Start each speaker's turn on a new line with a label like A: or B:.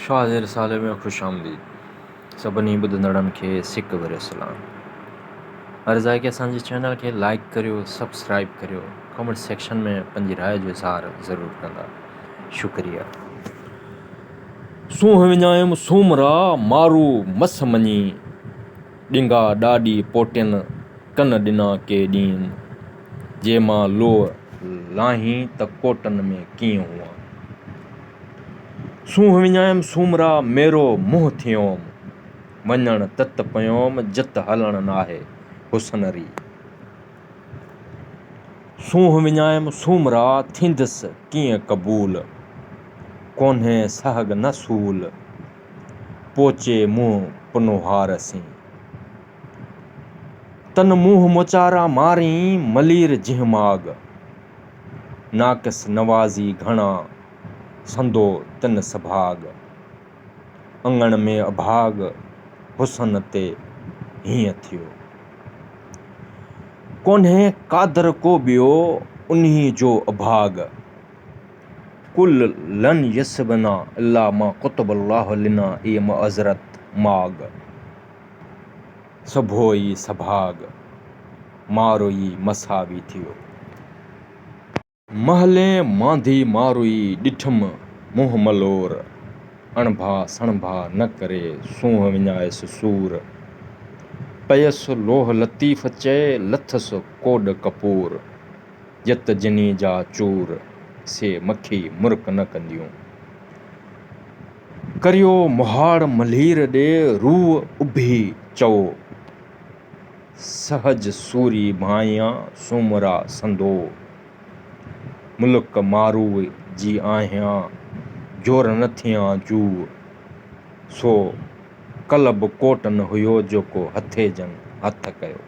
A: शादिर साले में खुश आमदीद सभिनी ॿुधंदड़नि खे सिक भरियो सलाम। अर्ज़ु आहे कि असांजे चैनल खे लाइक करियो, सब्सक्राइब करियो, कमेंट सेक्शन में पंहिंजी राय जो इज़हार ज़रूरु कंदा। शुक्रिया। सूंहं विञायमि सूमरा मारू मस मञी, ॾिंगा ॾाॾी पोटियुनि कन ॾिना के ॾींहं, जे मां लोह लाहीं त कोटनि में कीअं हुआ। सूंहं विञायमि सूमरा मेरो मुंहुं थियोमि, वञण तत पयोमि जत हलण नाहे हुसनरी। सूंहं विञायमि सूमरा थींदसि कीअं क़बूल, कोन्हे सहग न सूल पोचे मुंहुं पुनुहार सी। तन मुंहुं मोचारा मारी मलीर जिहमाग, नाकिस नवाज़ी घणा संदो तिन सभाग। अंगण में अभाग हुसन ते हीअं थियो, कोन्हे कादर को ॿियो उन्ही जो अभाग। कुल लन यसबना इल्ला मा कुतबल्लाहु लिना ए मअज़रत माग। सभोई सभाग मारोई मसावी थियो। महले मांधी मारोई ॾिठमि मुंहुं मलोर, अणभा सणभा न करे सूंहं विञायसि सूर। पयसि लोह लतीफ़ चए लथसि कोॾ कपूर, यत जिनी जा चूर से मखी मुर्क न कंदियूं। करियो मुहाड़ मलीर ॾे रूह उभी चओ, सहज सूरी भाइयां सूमरा संदो। मुल्क मारू जी आहियां जोर न थियां जू, सो कल्ब कोटन हुयो जेको हथे जन हथ कयो।